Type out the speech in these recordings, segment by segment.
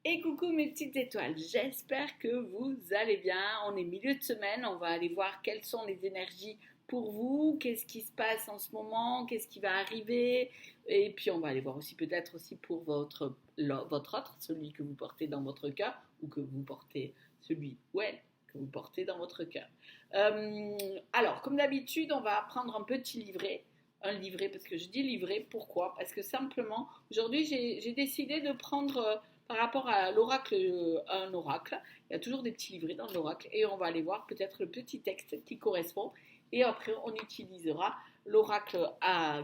Et coucou mes petites étoiles, j'espère que vous allez bien. On est milieu de semaine, on va aller voir quelles sont les énergies pour vous, qu'est-ce qui se passe en ce moment, qu'est-ce qui va arriver. Et puis on va aller voir aussi peut-être aussi pour votre autre, celui que vous portez dans votre cœur ou que vous portez, celui, ouais, que vous portez dans votre cœur. Alors, comme d'habitude, on va prendre un petit livret. Un livret, parce que je dis livret, pourquoi? Parce que simplement, aujourd'hui, j'ai décidé de prendre par rapport à l'oracle, un oracle. Il y a toujours des petits livrets dans l'oracle et on va aller voir peut-être le petit texte qui correspond. Et après, on utilisera l'oracle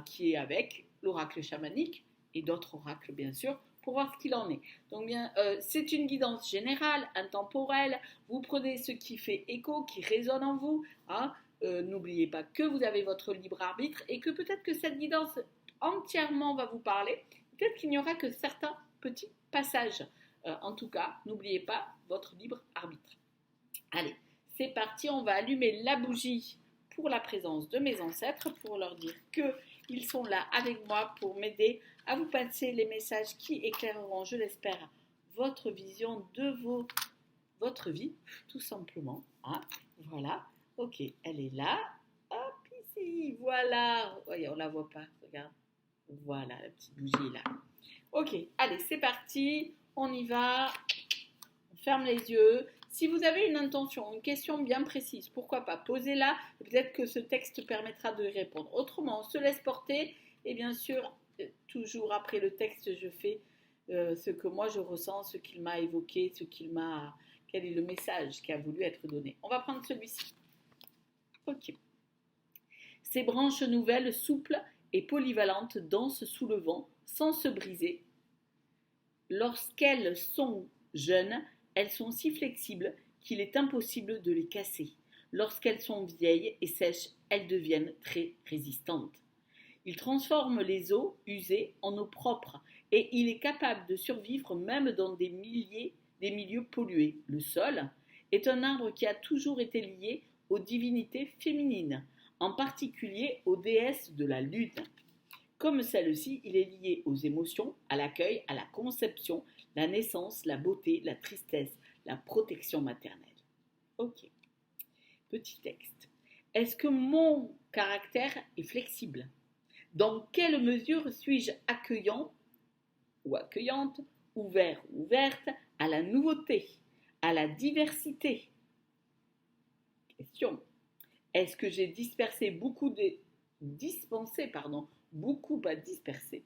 qui est avec, l'oracle chamanique et d'autres oracles, bien sûr, pour voir ce qu'il en est. Donc, bien, c'est une guidance générale, intemporelle. Vous prenez ce qui fait écho, qui résonne en vous. Hein. N'oubliez pas que vous avez votre libre arbitre et que peut-être que cette guidance entièrement va vous parler. Peut-être qu'il n'y aura que certains petits passages. En tout cas, n'oubliez pas votre libre arbitre. Allez, c'est parti, on va allumer la bougie pour la présence de mes ancêtres, pour leur dire qu'ils sont là avec moi pour m'aider à vous passer les messages qui éclaireront, je l'espère, votre vision de votre vie, tout simplement. Hein, voilà. Ok, elle est là. Hop, ici, voilà. Voyez, on la voit pas, regarde. Voilà, la petite bougie est là. Ok, allez, c'est parti. On y va. On ferme les yeux. Si vous avez une intention, une question bien précise, pourquoi pas, posez-la. Peut-être que ce texte permettra de y répondre. Autrement, on se laisse porter. Et bien sûr, toujours après le texte, je fais ce que moi je ressens, ce qu'il m'a évoqué, quel est le message qui a voulu être donné. On va prendre celui-ci. Ok. Ces branches nouvelles, souples et polyvalentes, dansent sous le vent, sans se briser. Lorsqu'elles sont jeunes, elles sont si flexibles qu'il est impossible de les casser. Lorsqu'elles sont vieilles et sèches, elles deviennent très résistantes. Il transforme les eaux usées en eau propre et il est capable de survivre même dans des milieux pollués. Le sol est un arbre qui a toujours été lié aux divinités féminines, en particulier aux déesses de la lune. Comme celle-ci, il est lié aux émotions, à l'accueil, à la conception, la naissance, la beauté, la tristesse, la protection maternelle. Ok. Petit texte. Est-ce que mon caractère est flexible? Dans quelle mesure suis-je accueillant ou accueillante, ouvert ou ouverte à la nouveauté, à la diversité? Question. Est-ce que j'ai dispensé beaucoup, pas dispersé,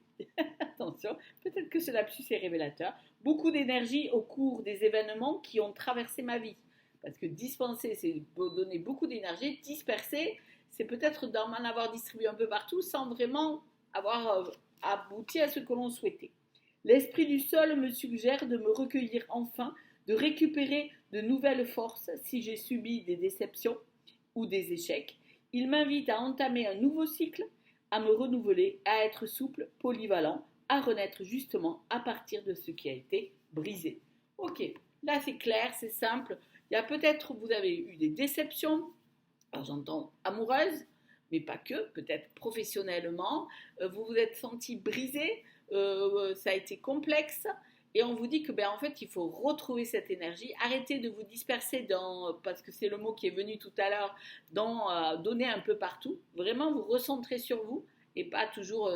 attention, peut-être que ce lapsus est révélateur, beaucoup d'énergie au cours des événements qui ont traversé ma vie. Parce que dispenser, c'est donner beaucoup d'énergie, disperser, c'est peut-être d'en avoir distribué un peu partout sans vraiment avoir abouti à ce que l'on souhaitait. L'esprit du sol me suggère de me recueillir enfin, de récupérer de nouvelles forces si j'ai subi des déceptions ou des échecs. Il m'invite à entamer un nouveau cycle, à me renouveler, à être souple, polyvalent, à renaître justement à partir de ce qui a été brisé. Ok, là c'est clair, c'est simple. Il y a peut-être, vous avez eu des déceptions, alors j'entends amoureuses, mais pas que, peut-être professionnellement, vous vous êtes senti brisé, ça a été complexe, et on vous dit que en fait il faut retrouver cette énergie, arrêter de vous disperser parce que c'est le mot qui est venu tout à l'heure, donner un peu partout, vraiment vous recentrer sur vous et pas toujours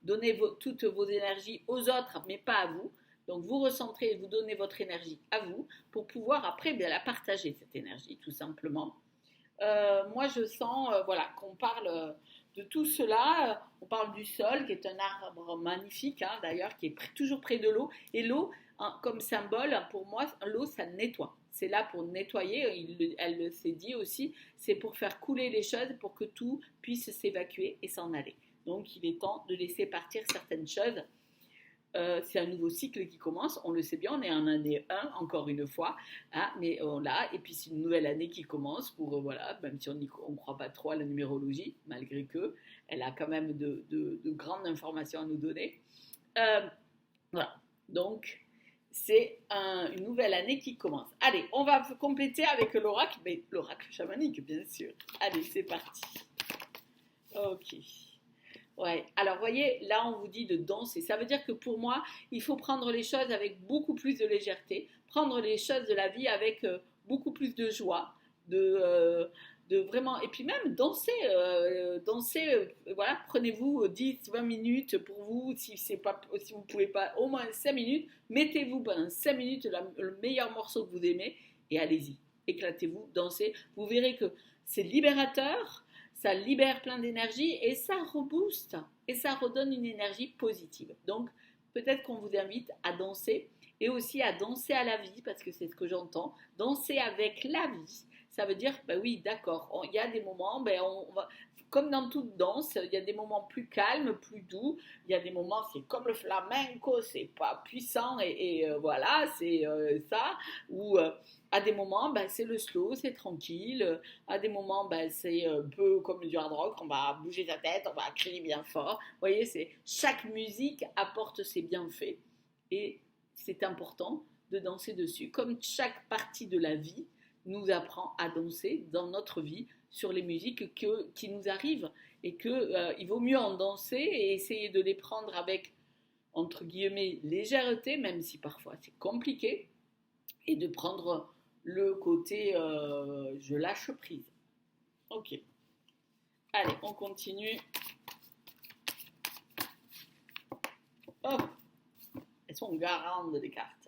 donner toutes vos énergies aux autres mais pas à vous. Donc vous recentrez et vous donnez votre énergie à vous pour pouvoir après la partager cette énergie tout simplement. Moi je sens voilà, qu'on parle de tout cela, on parle du sol qui est un arbre magnifique hein, d'ailleurs qui est toujours près de l'eau et l'eau hein, comme symbole pour moi l'eau ça nettoie, c'est là pour nettoyer, elle le s'est dit aussi, c'est pour faire couler les choses pour que tout puisse s'évacuer et s'en aller, donc il est temps de laisser partir certaines choses. C'est un nouveau cycle qui commence, on le sait bien, on est en année 1 encore une fois, hein, mais on l'a, et puis c'est une nouvelle année qui commence pour, voilà, même si on ne croit pas trop à la numérologie, malgré que, elle a quand même de grandes informations à nous donner. Voilà, donc c'est une nouvelle année qui commence. Allez, on va compléter avec l'oracle, mais l'oracle chamanique bien sûr. Allez, c'est parti. Ok. Ouais, alors voyez, là on vous dit de danser. Ça veut dire que pour moi, il faut prendre les choses avec beaucoup plus de légèreté, prendre les choses de la vie avec beaucoup plus de joie, de, euh, de vraiment. Et puis même danser, danser. Voilà, prenez-vous 10, 20 minutes pour vous. Si c'est pas, si vous pouvez pas, au moins 5 minutes, mettez-vous pendant 5 minutes le meilleur morceau que vous aimez et allez-y, éclatez-vous, dansez. Vous verrez que c'est libérateur, ça libère plein d'énergie et ça rebooste et ça redonne une énergie positive. Donc peut-être qu'on vous invite à danser et aussi à danser à la vie parce que c'est ce que j'entends, danser avec la vie. Ça veut dire, ben oui, d'accord, il y a des moments, ben on va, comme dans toute danse, il y a des moments plus calmes, plus doux, il y a des moments, c'est comme le flamenco, c'est pas puissant voilà, c'est ça, ou à des moments, ben, c'est le slow, c'est tranquille. À des moments, ben, c'est un peu comme du hard rock, on va bouger sa tête, on va crier bien fort. Vous voyez, chaque musique apporte ses bienfaits et c'est important de danser dessus. Comme chaque partie de la vie nous apprend à danser dans notre vie sur les musiques qui nous arrivent et qu'il vaut mieux en danser et essayer de les prendre avec, entre guillemets, légèreté, même si parfois c'est compliqué, et de prendre le côté je lâche prise. Ok. Allez, on continue. Oh, elles sont grandes les cartes.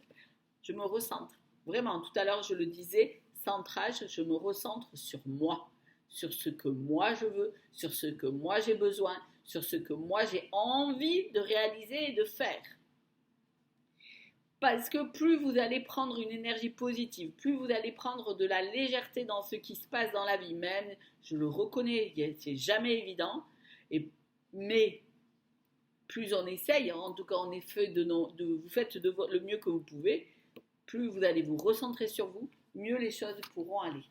Je me recentre. Vraiment, tout à l'heure je le disais, centrage, je me recentre sur moi, sur ce que moi je veux, sur ce que moi j'ai besoin, sur ce que moi j'ai envie de réaliser et de faire. Parce que plus vous allez prendre une énergie positive, plus vous allez prendre de la légèreté dans ce qui se passe dans la vie, même, je le reconnais, c'est jamais évident, mais plus on essaye, en tout cas en effet, vous faites le mieux que vous pouvez, plus vous allez vous recentrer sur vous, mieux les choses pourront aller.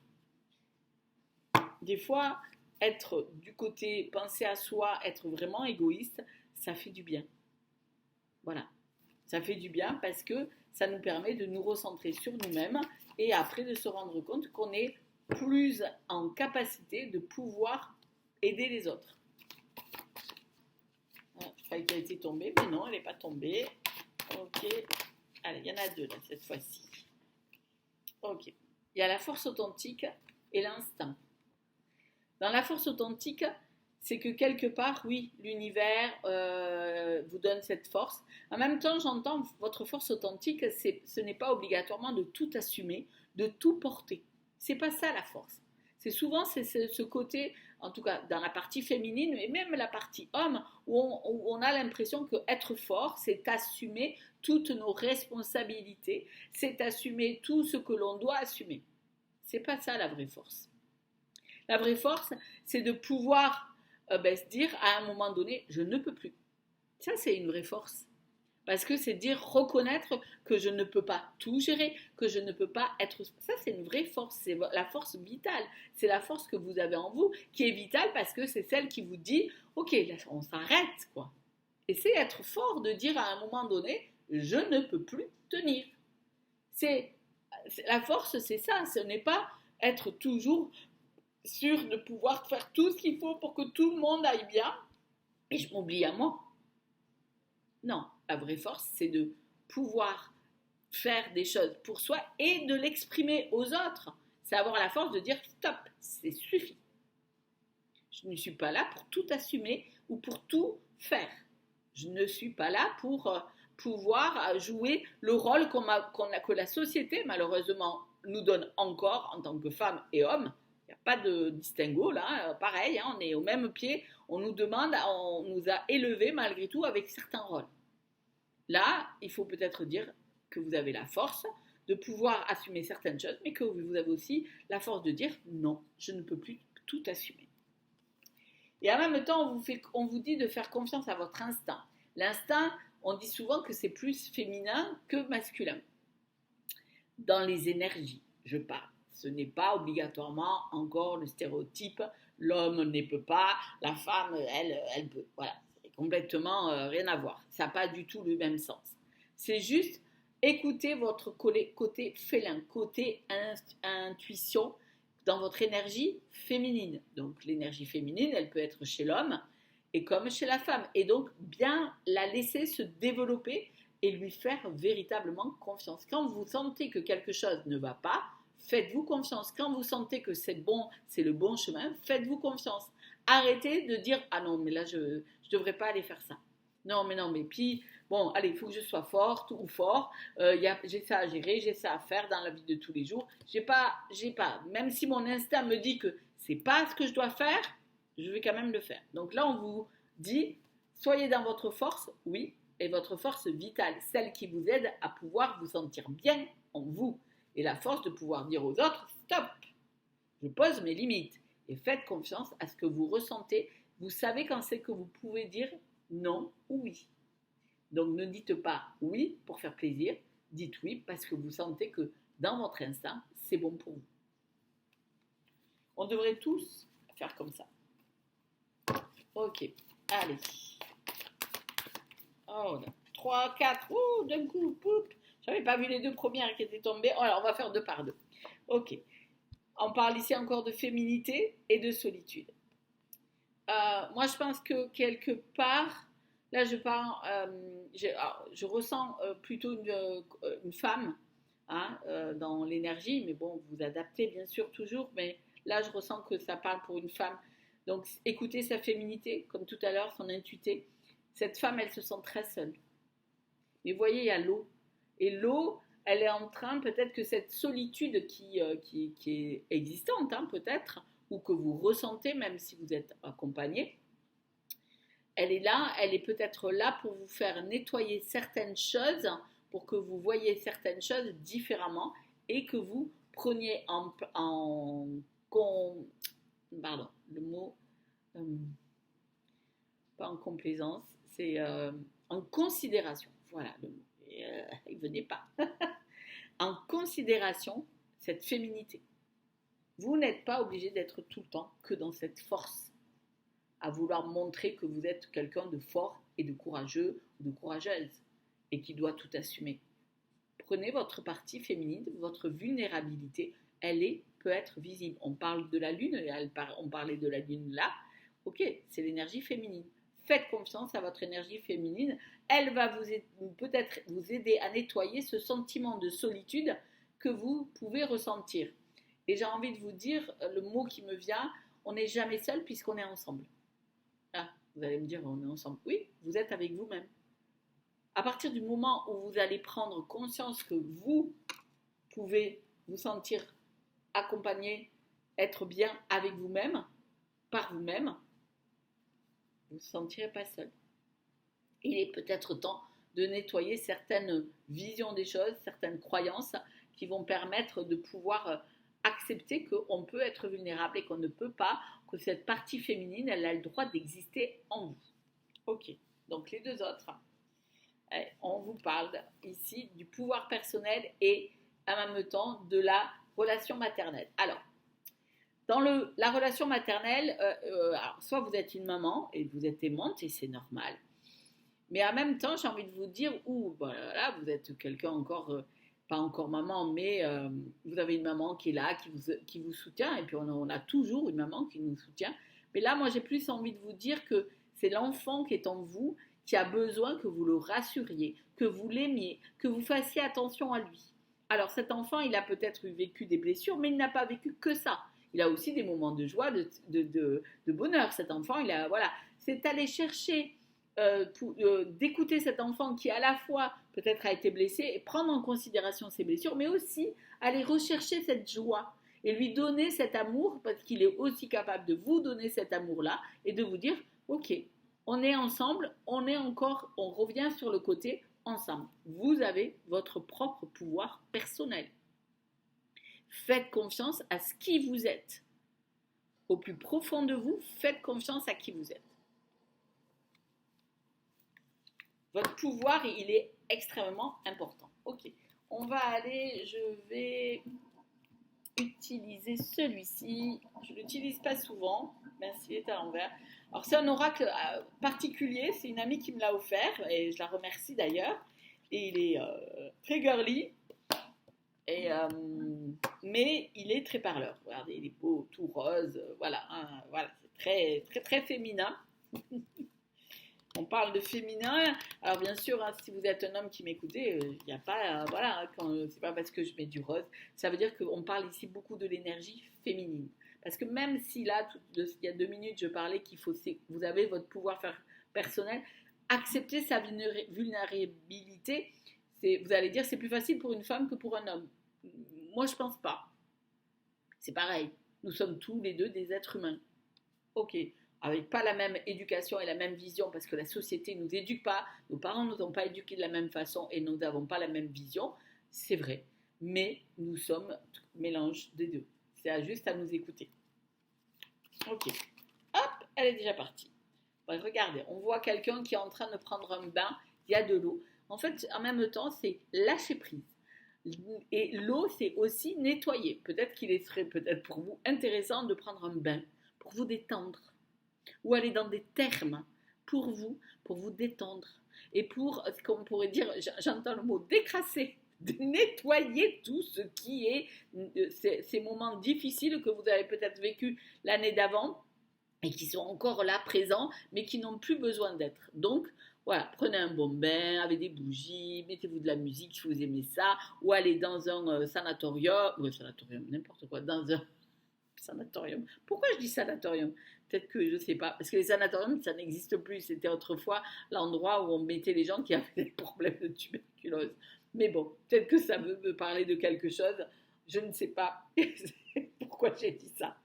Des fois, être du côté, penser à soi, être vraiment égoïste, ça fait du bien. Voilà. Ça fait du bien parce que ça nous permet de nous recentrer sur nous-mêmes et après de se rendre compte qu'on est plus en capacité de pouvoir aider les autres. Je croyais qu'elle était tombée, mais non, elle n'est pas tombée. Ok. Allez, il y en a deux là, cette fois-ci. Ok. Il y a la force authentique et l'instinct. Dans la force authentique, c'est que quelque part, oui, l'univers vous donne cette force. En même temps, j'entends votre force authentique, ce n'est pas obligatoirement de tout assumer, de tout porter. C'est pas ça la force. C'est souvent ce côté, en tout cas dans la partie féminine et même la partie homme, où on a l'impression que être fort, c'est assumer toutes nos responsabilités, c'est assumer tout ce que l'on doit assumer. C'est pas ça la vraie force. La vraie force, c'est de pouvoir se dire à un moment donné, je ne peux plus. Ça, c'est une vraie force. Parce que c'est dire, reconnaître que je ne peux pas tout gérer, que je ne peux pas être... Ça, c'est une vraie force, c'est la force vitale. C'est la force que vous avez en vous, qui est vitale parce que c'est celle qui vous dit, ok, là, on s'arrête, quoi. Et c'est être fort de dire à un moment donné, je ne peux plus tenir. La force, c'est ça, ce n'est pas être toujours sûr de pouvoir faire tout ce qu'il faut pour que tout le monde aille bien et je m'oublie à moi. Non, la vraie force, c'est de pouvoir faire des choses pour soi et de l'exprimer aux autres. C'est avoir la force de dire stop, c'est suffit. Je ne suis pas là pour tout assumer ou pour tout faire. Je ne suis pas là pour pouvoir jouer le rôle que la société, malheureusement, nous donne encore en tant que femmes et hommes. Il n'y a pas de distinguo là, pareil, hein, on est au même pied, on nous demande, on nous a élevés malgré tout avec certains rôles. Là, il faut peut-être dire que vous avez la force de pouvoir assumer certaines choses, mais que vous avez aussi la force de dire non, je ne peux plus tout assumer. Et en même temps, on vous dit de faire confiance à votre instinct. L'instinct, on dit souvent que c'est plus féminin que masculin. Dans les énergies, je parle. Ce n'est pas obligatoirement encore le stéréotype, l'homme ne peut pas, la femme, elle peut. Voilà, c'est complètement rien à voir. Ça n'a pas du tout le même sens. C'est juste écouter votre côté félin, côté intuition dans votre énergie féminine. Donc l'énergie féminine, elle peut être chez l'homme Et comme chez la femme. Et donc, bien la laisser se développer et lui faire véritablement confiance. Quand vous sentez que quelque chose ne va pas, faites-vous confiance. Quand vous sentez que c'est bon, c'est le bon chemin, faites-vous confiance. Arrêtez de dire ah non, mais là, je ne devrais pas aller faire ça. Non, mais puis, bon, allez, il faut que je sois forte ou fort. J'ai ça à gérer, j'ai ça à faire dans la vie de tous les jours. J'ai pas, même si mon instinct me dit que c'est pas ce que je dois faire, je vais quand même le faire. Donc là, on vous dit, soyez dans votre force, oui, et votre force vitale, celle qui vous aide à pouvoir vous sentir bien en vous. Et la force de pouvoir dire aux autres, stop, je pose mes limites. Et faites confiance à ce que vous ressentez. Vous savez quand c'est que vous pouvez dire non ou oui. Donc ne dites pas oui pour faire plaisir, dites oui parce que vous sentez que dans votre instinct, c'est bon pour vous. On devrait tous faire comme ça. Ok, allez. Oh, 3, 4, oh, d'un coup, poup. J'avais pas vu les deux premières qui étaient tombées. Oh, alors on va faire deux par deux. Ok. On parle ici encore de féminité et de solitude. Moi, je pense que quelque part, là, je ressens plutôt une femme hein, dans l'énergie, mais bon, vous adaptez bien sûr toujours, mais là, je ressens que ça parle pour une femme. Donc, écoutez sa féminité, comme tout à l'heure, son intuité. Cette femme, elle se sent très seule. Mais vous voyez, il y a l'eau. Et l'eau, elle est en train, peut-être que cette solitude qui est existante, hein, peut-être, ou que vous ressentez même si vous êtes accompagné, elle est là, elle est peut-être là pour vous faire nettoyer certaines choses, pour que vous voyez certaines choses différemment et que vous preniez pardon, le mot, pas en complaisance, c'est en considération. Voilà le mot. Il venait pas. En considération cette féminité. Vous n'êtes pas obligé d'être tout le temps que dans cette force, à vouloir montrer que vous êtes quelqu'un de fort et de courageux ou de courageuse et qui doit tout assumer. Prenez votre partie féminine, votre vulnérabilité, peut être visible. On parle de la lune, on parlait de la lune là, ok, c'est l'énergie féminine. Faites confiance à votre énergie féminine, elle va peut-être vous aider à nettoyer ce sentiment de solitude que vous pouvez ressentir. Et j'ai envie de vous dire, le mot qui me vient, on n'est jamais seul puisqu'on est ensemble. Ah, vous allez me dire, on est ensemble. Oui, vous êtes avec vous-même. À partir du moment où vous allez prendre conscience que vous pouvez vous sentir accompagné, être bien avec vous-même, par vous-même, vous ne vous sentirez pas seul. Il est peut-être temps de nettoyer certaines visions des choses, certaines croyances qui vont permettre de pouvoir accepter qu'on peut être vulnérable et qu'on ne peut pas, que cette partie féminine, elle a le droit d'exister en vous. Ok, donc les deux autres, on vous parle ici du pouvoir personnel et en même temps de la relation maternelle. Alors, dans la relation maternelle, alors, soit vous êtes une maman et vous êtes aimante et c'est normal, mais en même temps, j'ai envie de vous dire, voilà, vous êtes quelqu'un encore, pas encore maman, mais vous avez une maman qui est là, qui vous soutient, et puis on a toujours une maman qui nous soutient. Mais là, moi, j'ai plus envie de vous dire que c'est l'enfant qui est en vous qui a besoin que vous le rassuriez, que vous l'aimiez, que vous fassiez attention à lui. Alors cet enfant, il a peut-être vécu des blessures, mais il n'a pas vécu que ça. Il a aussi des moments de joie, de bonheur. Cet enfant, voilà, c'est aller chercher, d'écouter cet enfant qui à la fois peut-être a été blessé et prendre en considération ses blessures, mais aussi aller rechercher cette joie et lui donner cet amour parce qu'il est aussi capable de vous donner cet amour-là et de vous dire, ok, on est ensemble, on revient sur le côté ensemble. Vous avez votre propre pouvoir personnel. Faites confiance à ce qui vous êtes. Au plus profond de vous, faites confiance à qui vous êtes. Votre pouvoir, il est extrêmement important. Ok, on va aller, je vais utiliser celui-ci. Je ne l'utilise pas souvent, merci, il est à l'envers. Alors c'est un oracle particulier, c'est une amie qui me l'a offert et je la remercie d'ailleurs. Et il est très girly, mais il est très parleur. Regardez, il est beau, tout rose, voilà, hein, voilà, c'est très, très, très féminin. On parle de féminin. Alors bien sûr, hein, si vous êtes un homme qui m'écoutez, il n'y a pas, voilà, c'est pas parce que je mets du rose. Ça veut dire qu'on parle ici beaucoup de l'énergie féminine. Parce que même si là, il y a 2 minutes, je parlais qu'il faut, vous avez votre pouvoir personnel, accepter sa vulnérabilité, vous allez dire c'est plus facile pour une femme que pour un homme. Moi, je pense pas. C'est pareil. Nous sommes tous les deux des êtres humains. Ok, avec pas la même éducation et la même vision, parce que la société ne nous éduque pas, nos parents ne nous ont pas éduqués de la même façon et nous n'avons pas la même vision, c'est vrai. Mais nous sommes mélange des deux. C'est juste à nous écouter. Ok, hop, elle est déjà partie. Bon, regardez, on voit quelqu'un qui est en train de prendre un bain, il y a de l'eau. En fait, en même temps, c'est lâcher prise. Et l'eau, c'est aussi nettoyer. Peut-être qu'il serait peut-être pour vous intéressant de prendre un bain pour vous détendre. Ou aller dans des thermes pour vous détendre. Et pour, comme on pourrait dire, j'entends le mot décrasser, de nettoyer tout ce qui est ces moments difficiles que vous avez peut-être vécu l'année d'avant et qui sont encore là présents, mais qui n'ont plus besoin d'être. Donc, voilà, prenez un bon bain avec des bougies, mettez-vous de la musique si vous aimez ça, ou allez dans un sanatorium, n'importe quoi, dans un sanatorium. Pourquoi je dis sanatorium? Peut-être que je ne sais pas, parce que les sanatoriums, ça n'existe plus. C'était autrefois l'endroit où on mettait les gens qui avaient des problèmes de tuberculose. Mais bon, peut-être que ça veut me parler de quelque chose. Je ne sais pas pourquoi j'ai dit ça.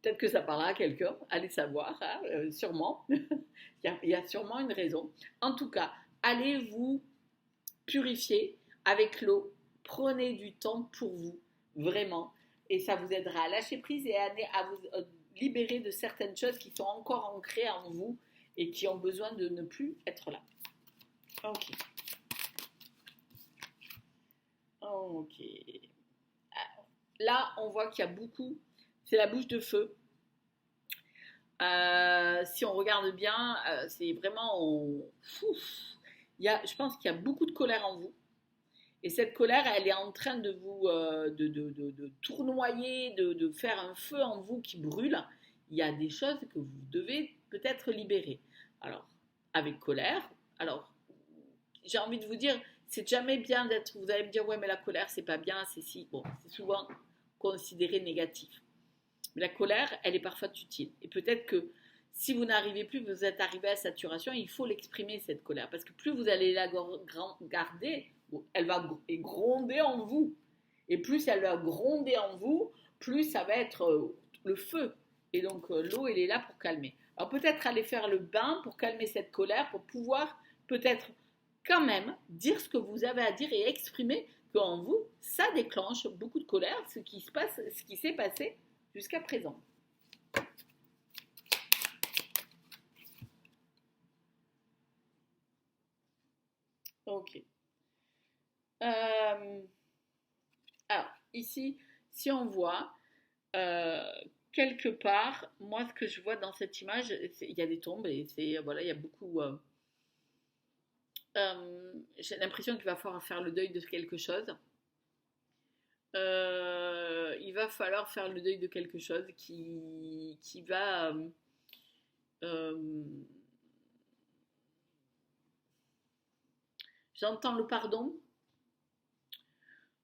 Peut-être que ça parlera à quelqu'un, allez savoir, hein, sûrement. Il y a sûrement une raison. En tout cas, allez vous purifier avec l'eau. Prenez du temps pour vous, vraiment. Et ça vous aidera à lâcher prise et à vous libérer de certaines choses qui sont encore ancrées en vous et qui ont besoin de ne plus être là. Ok. Ok. Alors, là, on voit qu'il y a beaucoup. C'est la bouche de feu. Si on regarde bien, c'est vraiment. Je pense qu'il y a beaucoup de colère en vous. Et cette colère, elle est en train de vous de tournoyer, de faire un feu en vous qui brûle. Il y a des choses que vous devez peut-être libérer. Alors, avec colère, alors, j'ai envie de vous dire, c'est jamais bien d'être. Vous allez me dire, ouais, mais la colère, c'est pas bien, c'est si. Bon, c'est souvent considéré négatif. Mais la colère, elle est parfois utile. Et peut-être que si vous n'arrivez plus, vous êtes arrivé à saturation, il faut l'exprimer, cette colère. Parce que plus vous allez la garder, elle va gronder en vous. Et plus elle va gronder en vous, plus ça va être le feu. Et donc l'eau, elle est là pour calmer. Alors peut-être aller faire le bain pour calmer cette colère, pour pouvoir peut-être quand même dire ce que vous avez à dire et exprimer qu'en vous, ça déclenche beaucoup de colère, ce qui s'est passé jusqu'à présent. Ok. Alors, ici, si on voit, quelque part, moi, ce que je vois dans cette image, il y a des tombes et voilà, il y a beaucoup. J'ai l'impression qu'il va falloir faire le deuil de quelque chose. Il va falloir faire le deuil de quelque chose qui va. Euh, J'entends le pardon.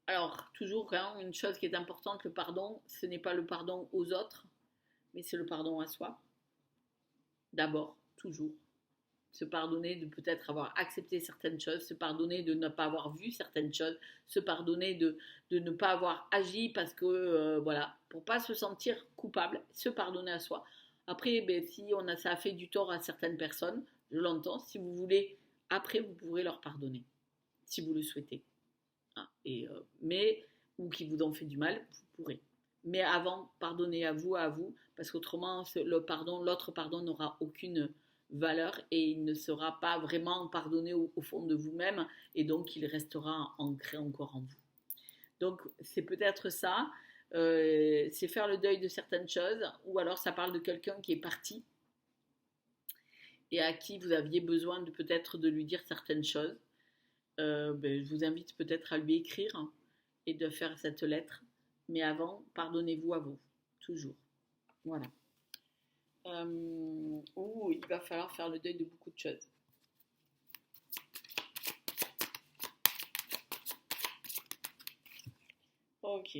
Alors, toujours, hein, une chose qui est importante, le pardon, ce n'est pas le pardon aux autres, mais c'est le pardon à soi. D'abord, toujours. Se pardonner de peut-être avoir accepté certaines choses, se pardonner de ne pas avoir vu certaines choses, se pardonner de ne pas avoir agi parce que, voilà, pour pas se sentir coupable, se pardonner à soi. Après, ben, si ça a fait du tort à certaines personnes, je l'entends, si vous voulez, après, vous pourrez leur pardonner, si vous le souhaitez. Hein, ou qui vous ont fait du mal, vous pourrez. Mais avant, pardonnez à vous, parce qu'autrement, l'autre pardon n'aura aucune valeur et il ne sera pas vraiment pardonné au fond de vous-même et donc il restera ancré encore en vous. Donc c'est peut-être ça, c'est faire le deuil de certaines choses, ou alors ça parle de quelqu'un qui est parti et à qui vous aviez besoin peut-être de lui dire certaines choses. Je vous invite peut-être à lui écrire et de faire cette lettre. Mais avant, pardonnez-vous à vous, toujours. Voilà. où il va falloir faire le deuil de beaucoup de choses. Ok.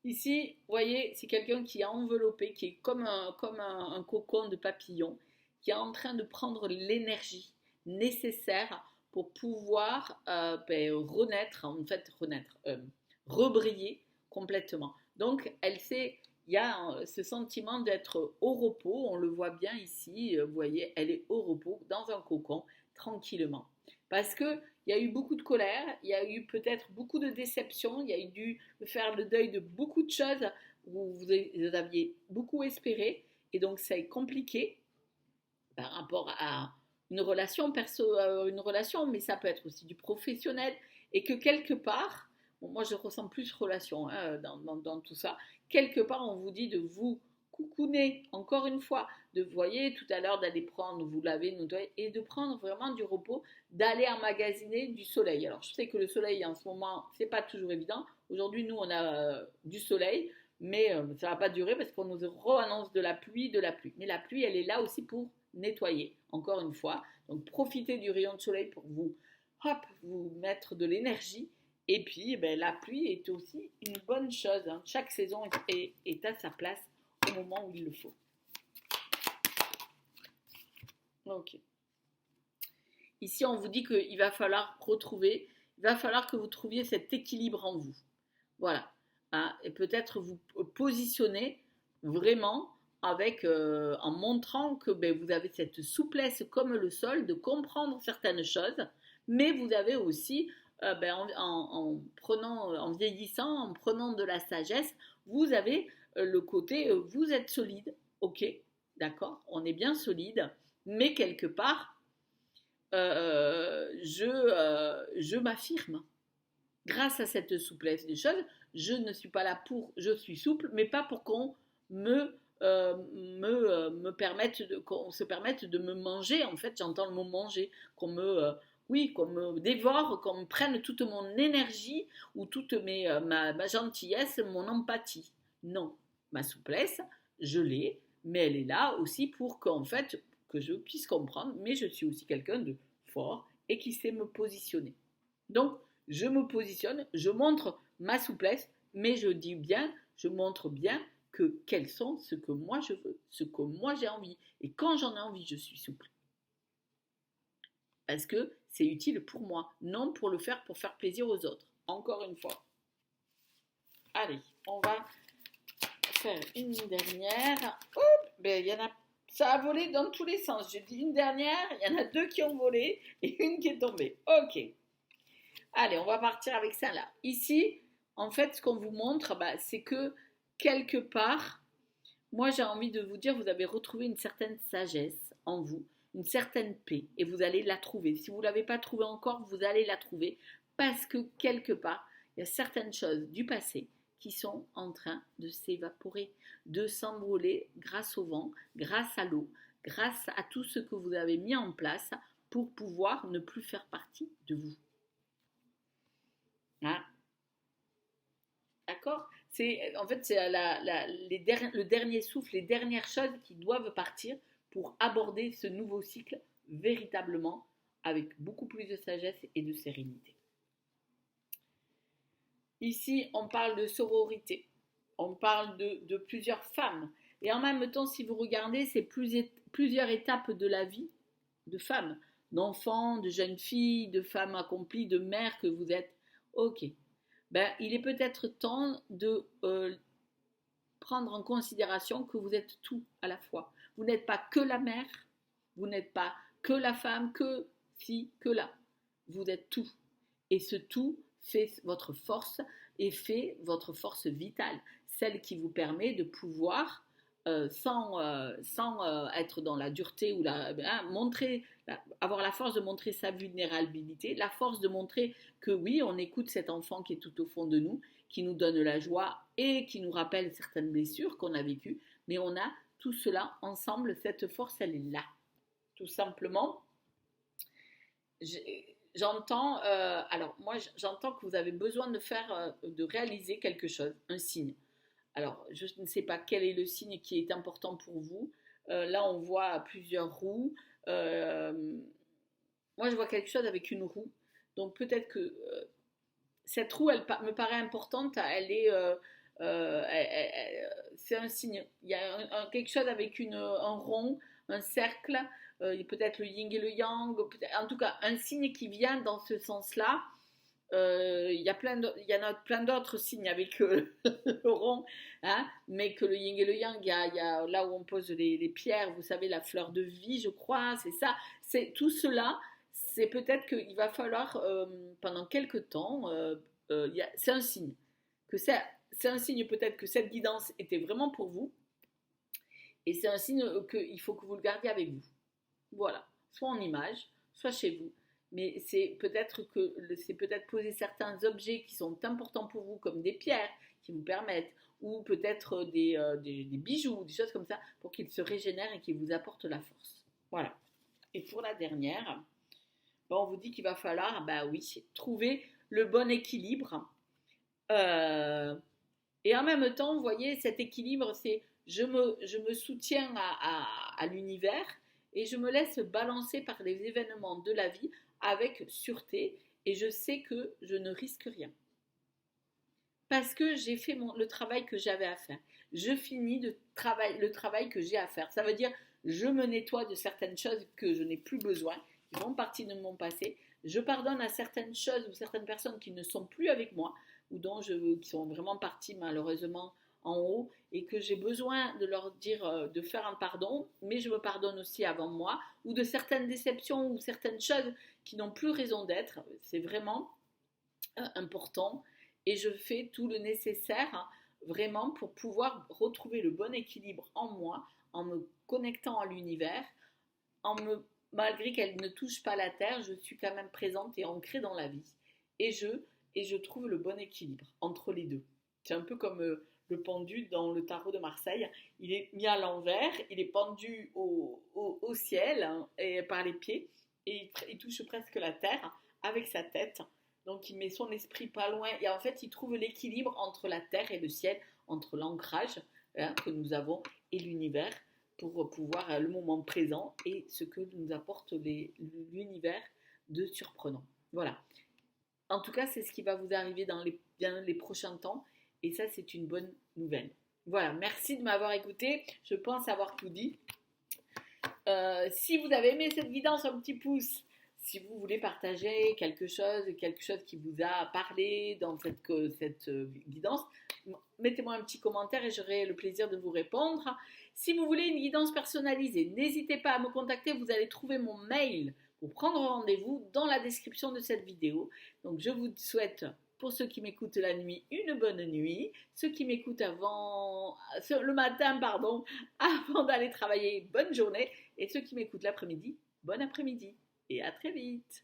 Ici, vous voyez, c'est quelqu'un qui est enveloppé, qui est comme un cocon de papillon, qui est en train de prendre l'énergie nécessaire pour pouvoir rebriller complètement. Donc, elle sait, il y a ce sentiment d'être au repos, on le voit bien ici, vous voyez, elle est au repos, dans un cocon, tranquillement. Parce que il y a eu beaucoup de colère, il y a eu peut-être beaucoup de déception, il y a eu dû faire le deuil de beaucoup de choses où vous aviez beaucoup espéré, et donc ça est compliqué par rapport à une relation, mais ça peut être aussi du professionnel, et que quelque part, bon, moi je ressens plus relation hein, dans tout ça, quelque part on vous dit de vous coucouner, encore une fois, de vous voyez tout à l'heure d'aller prendre, vous laver, nettoyer, et de prendre vraiment du repos, d'aller emmagasiner du soleil. Alors je sais que le soleil en ce moment, c'est pas toujours évident. Aujourd'hui nous on a du soleil, mais ça va pas durer parce qu'on nous re-annonce de la pluie, de la pluie. Mais la pluie, elle est là aussi pour nettoyer, encore une fois. Donc profitez du rayon de soleil pour vous mettre de l'énergie. Et puis la pluie est aussi une bonne chose. Hein. Chaque saison est à sa place au moment où il le faut. Ok. Ici, on vous dit qu'il va falloir il va falloir que vous trouviez cet équilibre en vous. Voilà. Hein, et peut-être vous positionner vraiment en montrant que vous avez cette souplesse comme le sol de comprendre certaines choses, mais vous avez aussi, en vieillissant, en prenant de la sagesse, vous avez le côté, vous êtes solide, ok, d'accord, on est bien solide, mais quelque part, je m'affirme. Grâce à cette souplesse des choses, je ne suis pas là je suis souple, mais pas pour qu'on qu'on se permette de me manger. En fait, j'entends le mot manger, qu'on me dévore, qu'on me prenne toute mon énergie ou toute ma gentillesse, mon empathie. Non, ma souplesse, je l'ai, mais elle est là aussi pour qu'en fait, que je puisse comprendre, mais je suis aussi quelqu'un de fort et qui sait me positionner. Donc, je me positionne, je montre ma souplesse, mais je montre bien quels sont ce que moi je veux, ce que moi j'ai envie. Et quand j'en ai envie, je suis souple. Parce que c'est utile pour moi, non pour faire plaisir aux autres. Encore une fois. Allez, on va faire une dernière. Il y en a, ça a volé dans tous les sens. Je dis une dernière, il y en a 2 qui ont volé et une qui est tombée. Ok. Allez, on va partir avec ça là. Ici, en fait, ce qu'on vous montre, c'est que quelque part, moi j'ai envie de vous dire, vous avez retrouvé une certaine sagesse en vous, une certaine paix, et vous allez la trouver. Si vous ne l'avez pas trouvée encore, vous allez la trouver, parce que quelque part, il y a certaines choses du passé qui sont en train de s'évaporer, de s'envoler grâce au vent, grâce à l'eau, grâce à tout ce que vous avez mis en place pour pouvoir ne plus faire partie de vous. Hein? D'accord. En fait, c'est le dernier souffle, les dernières choses qui doivent partir pour aborder ce nouveau cycle véritablement avec beaucoup plus de sagesse et de sérénité. Ici, on parle de sororité, on parle de plusieurs femmes. Et en même temps, si vous regardez, c'est plusieurs étapes de la vie de femmes, d'enfants, de jeunes filles, de femmes accomplies, de mères que vous êtes. Ok. Il est peut-être temps de prendre en considération que vous êtes tout à la fois. Vous n'êtes pas que la mère, vous n'êtes pas que la femme, que ci, que là. Vous êtes tout. Et ce tout fait votre force et fait votre force vitale, celle qui vous permet de pouvoir, sans être dans la dureté ou avoir la force de montrer sa vulnérabilité, la force de montrer que oui, on écoute cet enfant qui est tout au fond de nous, qui nous donne la joie et qui nous rappelle certaines blessures qu'on a vécues, mais on a tout cela ensemble, cette force, elle est là, tout simplement. J'entends, alors moi j'entends que vous avez besoin de réaliser quelque chose, un signe. Alors, je ne sais pas quel est le signe qui est important pour vous. Là, on voit plusieurs roues. Euh, Moi, je vois quelque chose avec une roue. Donc, peut-être que cette roue, me paraît importante. Elle est, c'est un signe. Il y a quelque chose avec un rond, un cercle, peut-être le yin et le yang. En tout cas, un signe qui vient dans ce sens-là. Il y en a plein d'autres signes avec le rond, hein, mais que le yin et le yang, il y a là où on pose les pierres, vous savez, la fleur de vie, je crois, c'est ça. C'est tout cela, c'est peut-être qu'il va falloir pendant quelques temps, c'est un signe que c'est un signe peut-être que cette guidance était vraiment pour vous, et c'est un signe qu'il faut que vous le gardiez avec vous. Voilà, soit en image, soit chez vous. Mais c'est peut-être poser certains objets qui sont importants pour vous, comme des pierres qui vous permettent, ou peut-être des bijoux, des choses comme ça, pour qu'ils se régénèrent et qu'ils vous apportent la force. Voilà. Et pour la dernière, on vous dit qu'il va falloir, bah oui, trouver le bon équilibre. Et en même temps, vous voyez, cet équilibre, c'est je me soutiens à l'univers et je me laisse balancer par les événements de la vie avec sûreté et je sais que je ne risque rien. Parce que j'ai fait le travail que j'avais à faire. Je finis le travail que j'ai à faire. Ça veut dire, je me nettoie de certaines choses que je n'ai plus besoin, qui font partie de mon passé. Je pardonne à certaines choses ou certaines personnes qui ne sont plus avec moi ou qui sont vraiment parties malheureusement en haut et que j'ai besoin de leur dire de faire un pardon, mais je me pardonne aussi avant moi, ou de certaines déceptions ou certaines choses qui n'ont plus raison d'être. C'est vraiment important et je fais tout le nécessaire vraiment pour pouvoir retrouver le bon équilibre en moi, en me connectant à l'univers, malgré qu'elle ne touche pas la terre, je suis quand même présente et ancrée dans la vie. Et je trouve le bon équilibre entre les deux. C'est un peu comme le pendu dans le tarot de Marseille. Il est mis à l'envers, il est pendu au ciel et par les pieds et il touche presque la terre avec sa tête. Donc il met son esprit pas loin et en fait il trouve l'équilibre entre la terre et le ciel, entre l'ancrage que nous avons et l'univers pour pouvoir le moment présent et ce que nous apporte l'univers de surprenant. Voilà. En tout cas, c'est ce qui va vous arriver dans les prochains temps et ça, c'est une bonne nouvelle. Voilà, merci de m'avoir écouté. Je pense avoir tout dit. Si vous avez aimé cette guidance, un petit pouce. Si vous voulez partager quelque chose qui vous a parlé dans cette guidance, mettez-moi un petit commentaire et j'aurai le plaisir de vous répondre. Si vous voulez une guidance personnalisée, n'hésitez pas à me contacter. Vous allez trouver mon mail pour prendre rendez-vous dans la description de cette vidéo. Donc je vous souhaite, pour ceux qui m'écoutent la nuit, une bonne nuit. Ceux qui m'écoutent le matin, avant d'aller travailler, bonne journée. Et ceux qui m'écoutent l'après-midi, bon après-midi. Et à très vite.